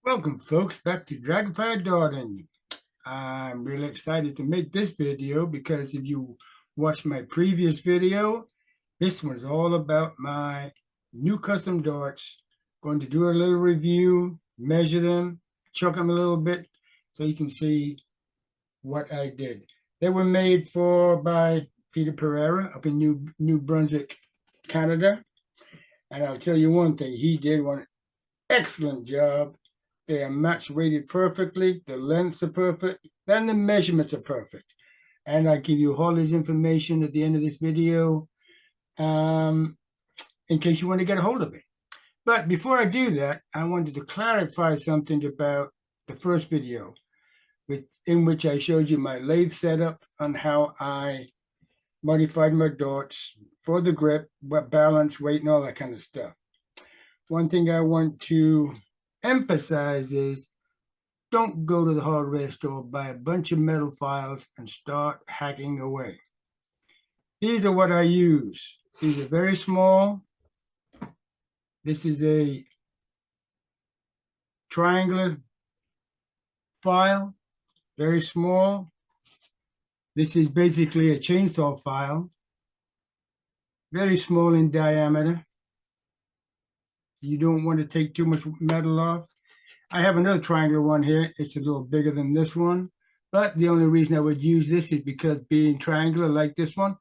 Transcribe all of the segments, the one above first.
Welcome folks back to Dragonfire Garden. I'm really excited to make this video because if you watched my previous video, this one's all about my new custom darts. Going to do a little review, measure them, chuck them a little bit so you can see what I did. They were made by Peter Pereira up in New Brunswick, Canada. And I'll tell you one thing, he did one excellent job. They are match weighted perfectly. The lengths are perfect. Then the measurements are perfect. And I give you all this information at the end of this video in case you want to get a hold of it. But before I do that, I wanted to clarify something about the first video in which I showed you my lathe setup on how I modified my darts for the grip, balance, weight, and all that kind of stuff. One thing I want to emphasize is don't go to the hardware store, buy a bunch of metal files, and start hacking away. These are what I use. These are very small. This is a triangular file, very small. This is basically a chainsaw file, very small in diameter. You don't want to take too much metal off. I have another triangular one here. It's a little bigger than this one, but the only reason I would use this is because being triangular like this one,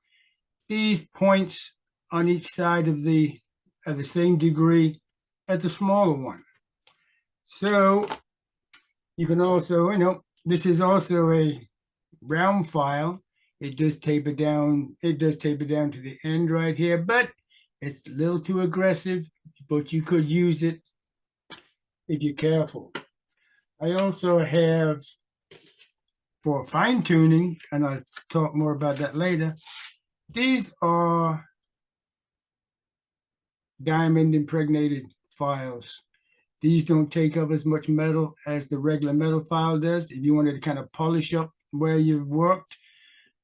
these points on each side of the same degree as the smaller one. So you can also, this is also a round file. It does taper down. It does taper down to the end right here, but it's a little too aggressive, but you could use it if you're careful. I also have, for fine tuning, and I'll talk more about that later, these are diamond impregnated files. These don't take up as much metal as the regular metal file does if you wanted to kind of polish up where you've worked.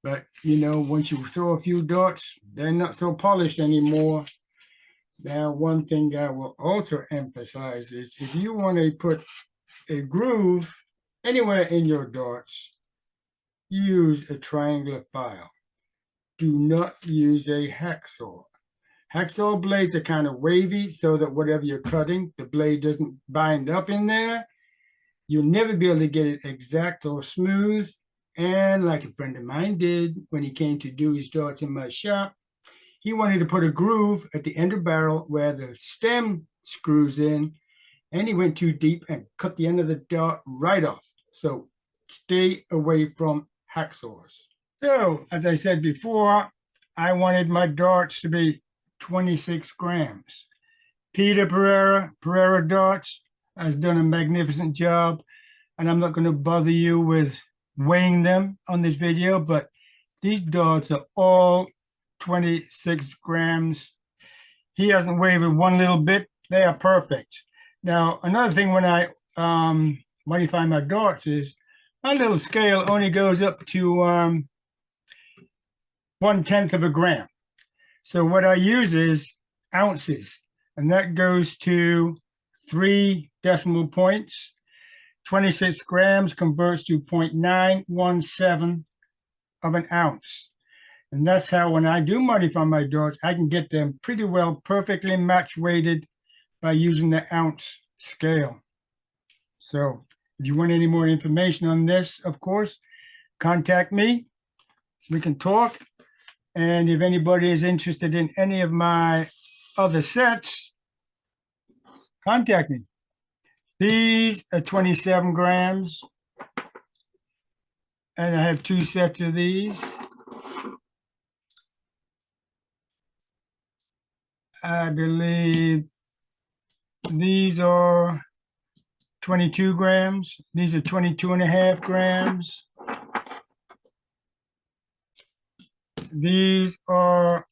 But, once you throw a few darts, they're not so polished anymore. Now, one thing I will also emphasize is if you want to put a groove anywhere in your darts, use a triangular file. Do not use a hacksaw. Hacksaw blades are kind of wavy so that whatever you're cutting, the blade doesn't bind up in there. You'll never be able to get it exact or smooth. And like a friend of mine did when he came to do his darts in my shop, he wanted to put a groove at the end of the barrel where the stem screws in, and he went too deep and cut the end of the dart right off. So stay away from hacksaws. So, as I said before, I wanted my darts to be 26 grams. Peter Pereira Darts, has done a magnificent job, and I'm not going to bother you with weighing them on this video, but these darts are all 26 grams. He hasn't wavered one little bit. They are perfect. Now, another thing when I modify my darts is my little scale only goes up to 1/10 of a gram. So what I use is ounces, and that goes to 3 decimal points. 26 grams converts to 0.917 of an ounce. And that's how when I do modify my darts, I can get them pretty well perfectly match weighted by using the ounce scale. So if you want any more information on this, of course, contact me. We can talk. And if anybody is interested in any of my other sets, contact me. These are 27 grams. And I have 2 sets of these. I believe these are 22 grams. These are 22.5 grams. These are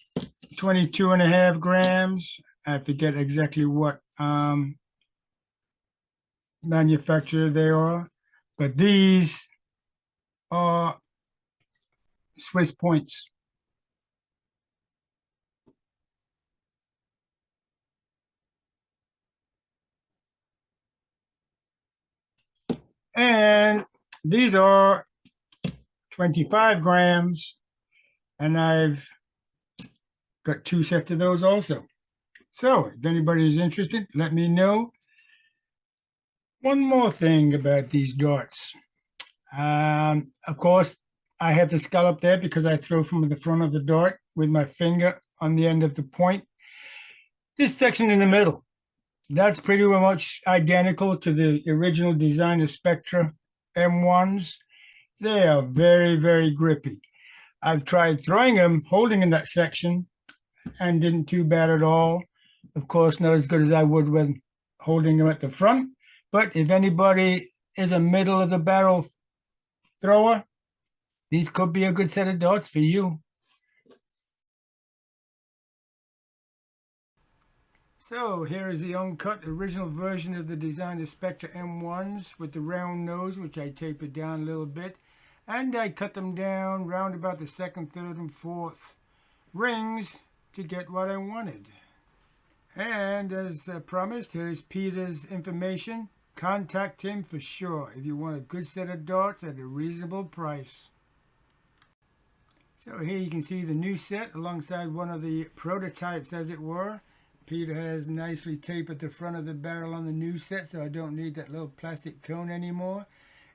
22.5 grams. I forget exactly what manufacturer they are, but these are Swiss points. And these are 25 grams, and I've got 2 sets of those also. So if anybody is interested, let me know. One more thing about these darts. Of course, I have the scallop there because I throw from the front of the dart with my finger on the end of the point. This section in the middle, that's pretty much identical to the original design of Spectra M1s. They are very, very grippy. I've tried throwing them, holding in that section, and didn't too bad at all. Of course, not as good as I would when holding them at the front. But if anybody is a middle of the barrel thrower, these could be a good set of darts for you. So here is the uncut original version of the design of Spectra M1s with the round nose, which I tapered down a little bit. And I cut them down round about the 2nd, 3rd, and 4th rings to get what I wanted. And as promised, here's Peter's information. Contact him for sure if you want a good set of darts at a reasonable price. So here you can see the new set alongside one of the prototypes, as it were. Peter has nicely tapered the front of the barrel on the new set, so I don't need that little plastic cone anymore.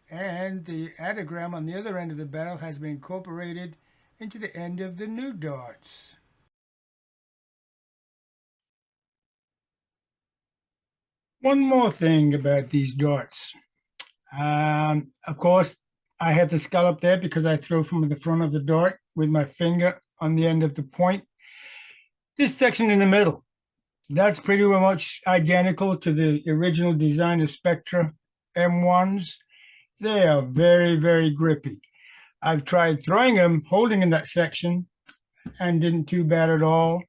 And the adagram on the other end of the barrel has been incorporated into the end of the new darts. One more thing about these darts. Of course, I have the scallop there because I throw from the front of the dart with my finger on the end of the point. This section in the middle, that's pretty much identical to the original design of Spectra M1s. They are very, very grippy. I've tried throwing them, holding in that section, and didn't too bad at all.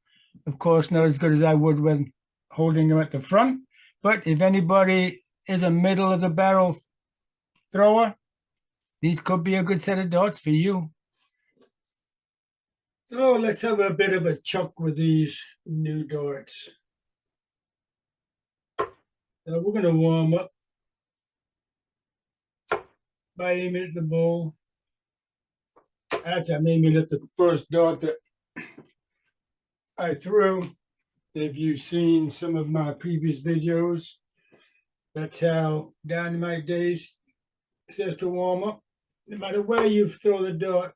Of course, not as good as I would when holding them at the front. But if anybody is a middle of the barrel thrower, these could be a good set of darts for you. So let's have a bit of a chuck with these new darts. We're going to warm up by aiming at the bowl. Actually, I'm aiming at the first dart that I threw. If you've seen some of my previous videos, that's how Dynamite Days says to warm up. No matter where you throw the dart,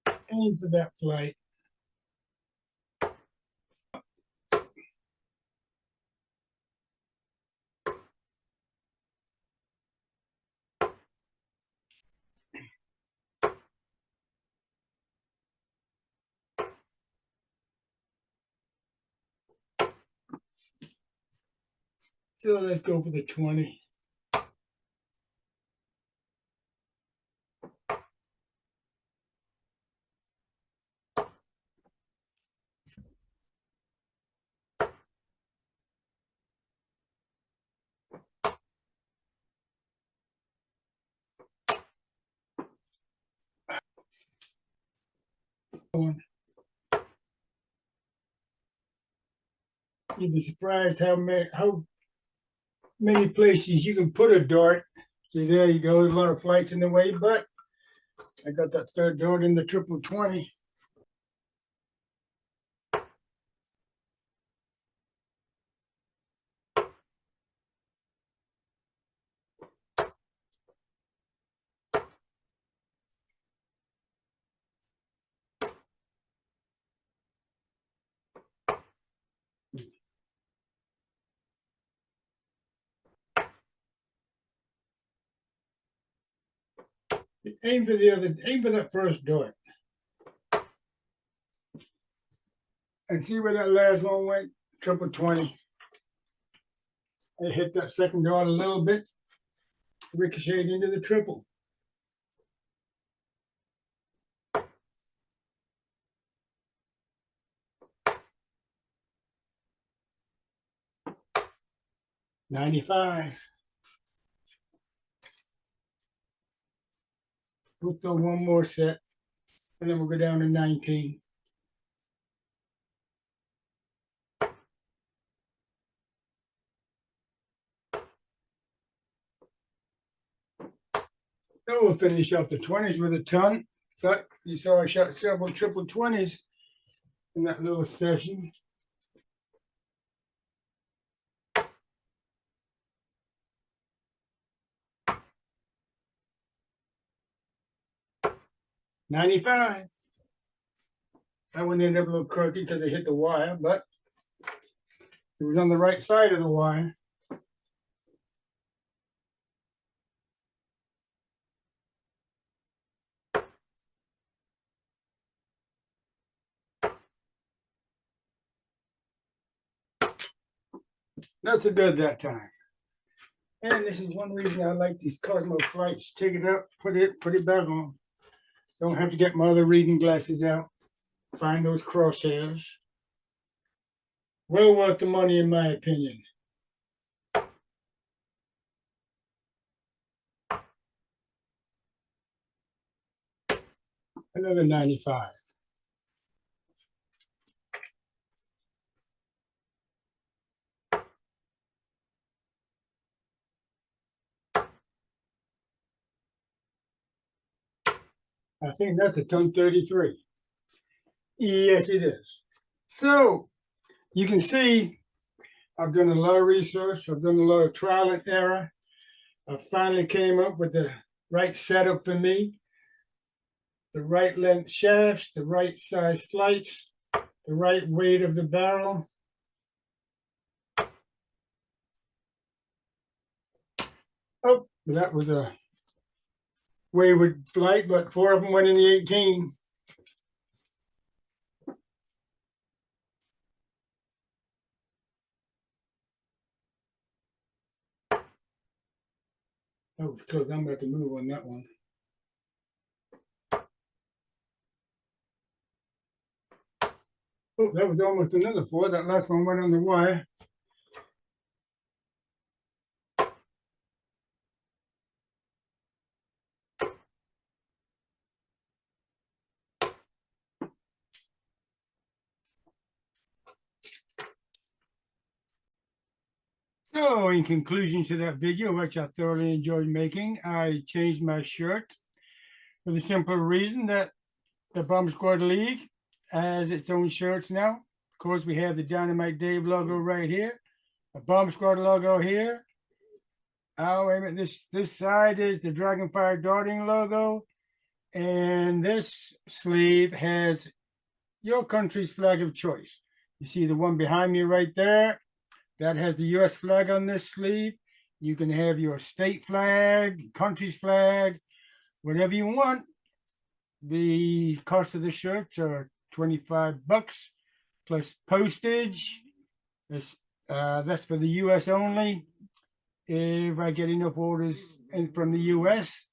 aim for that flight. So let's go for the 20. You'd be surprised how many places you can put a dart. See, there you go. There's a lot of flights in the way, but I got that third dart in the triple 20. Aim for that first dart. And see where that last one went? Triple 20. I hit that second dart a little bit, ricocheted into the triple. $95. We'll throw one more set, and then we'll go down to 19. Then we'll finish off the 20s with a ton. But you saw I shot several triple 20s in that little session. $95. That one ended up a little crooked because it hit the wire, but it was on the right side of the wire. Not so good that time. And this is one reason I like these Cosmo flights. Take it up, put it back on. Don't have to get my other reading glasses out. Find those crosshairs. Well worth the money, in my opinion. Another 95. I think that's a ton 33. Yes, it is. So you can see I've done a lot of research. I've done a lot of trial and error. I finally came up with the right setup for me, the right length shafts, the right size flights, the right weight of the barrel. Oh, that was a wayward flight, but 4 of them went in the 18. That was close. I'm about to move on that one. Oh, that was almost another 4. That last one went on the wire. So in conclusion to that video, which I thoroughly enjoyed making, I changed my shirt for the simple reason that the Bomb Squad League has its own shirts now. Of course, we have the Dynamite Dave logo right here, a Bomb Squad logo here. Oh, wait a minute. This side is the Dragonfire darting logo. And this sleeve has your country's flag of choice. You see the one behind me right there? That has the US flag on this sleeve. You can have your state flag, country's flag, whatever you want. The cost of the shirts are $25 plus postage. That's for the US only. If I get enough orders in from the US,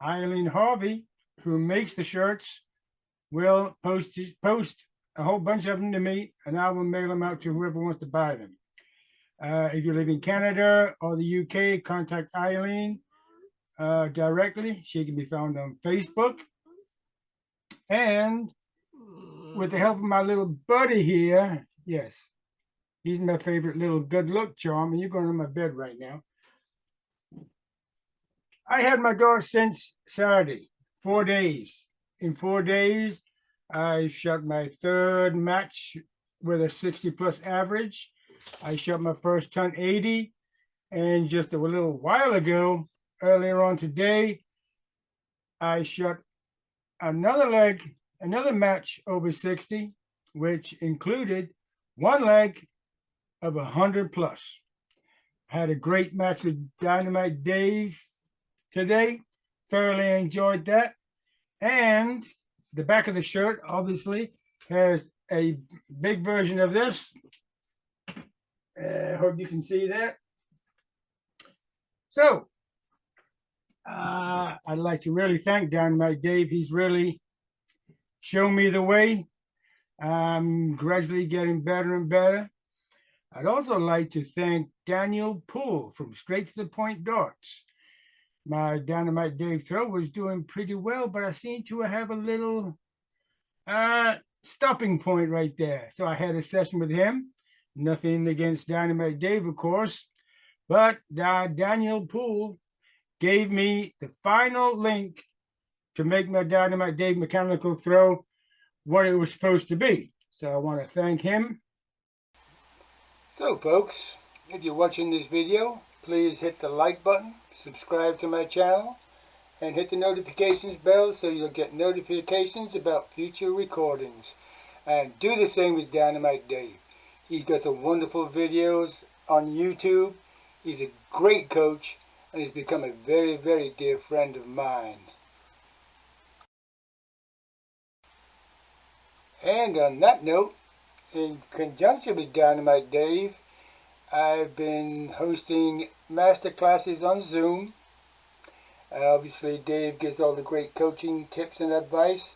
Eileen Harvey, who makes the shirts, will post a whole bunch of them to me, and I will mail them out to whoever wants to buy them. If you live in Canada or the UK, contact Eileen directly. She can be found on Facebook. And with the help of my little buddy here, yes, he's my favorite little good luck charm, and you're going to my bed right now. I had my dog since Saturday, 4 days. In 4 days, I shot my 3rd match with a 60 plus average. I shot my first ton 80, and just a little while ago, earlier on today, I shot another match over 60, which included one leg of 100 plus. Had a great match with Dynamite Dave today. Thoroughly enjoyed that. And the back of the shirt obviously has a big version of this. I hope you can see that. So I'd like to really thank Dynamite Dave. He's really shown me the way. I'm gradually getting better and better. I'd also like to thank Daniel Poole from Straight to the Point Darts. My Dynamite Dave throw was doing pretty well, but I seem to have a little stopping point right there. So I had a session with him. Nothing against Dynamite Dave, of course, but Daniel Poole gave me the final link to make my Dynamite Dave mechanical throw what it was supposed to be. So I want to thank him. So folks, if you're watching this video, please hit the like button, subscribe to my channel, and hit the notifications bell so you'll get notifications about future recordings. And do the same with Dynamite Dave. He's got some wonderful videos on YouTube. He's a great coach, and he's become a very, very dear friend of mine. And on that note, in conjunction with Dynamite Dave, I've been hosting master classes on Zoom. Obviously, Dave gives all the great coaching tips and advice,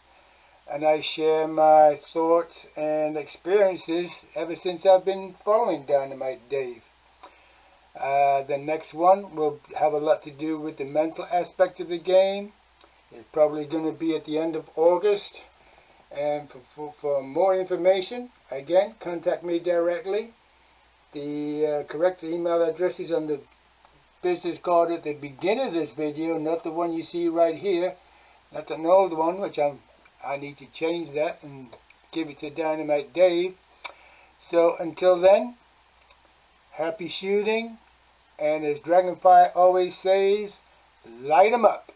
and I share my thoughts and experiences ever since I've been following Dynamite Dave. The next one will have a lot to do with the mental aspect of the game. It's probably going to be at the end of August. And for more information, again, contact me directly. The correct email address is on the business card at the beginning of this video, not the one you see right here. That's an old one, which I need to change that and give it to Dynamite Dave. So until then, happy shooting, and as Dragonfire always says, light 'em up.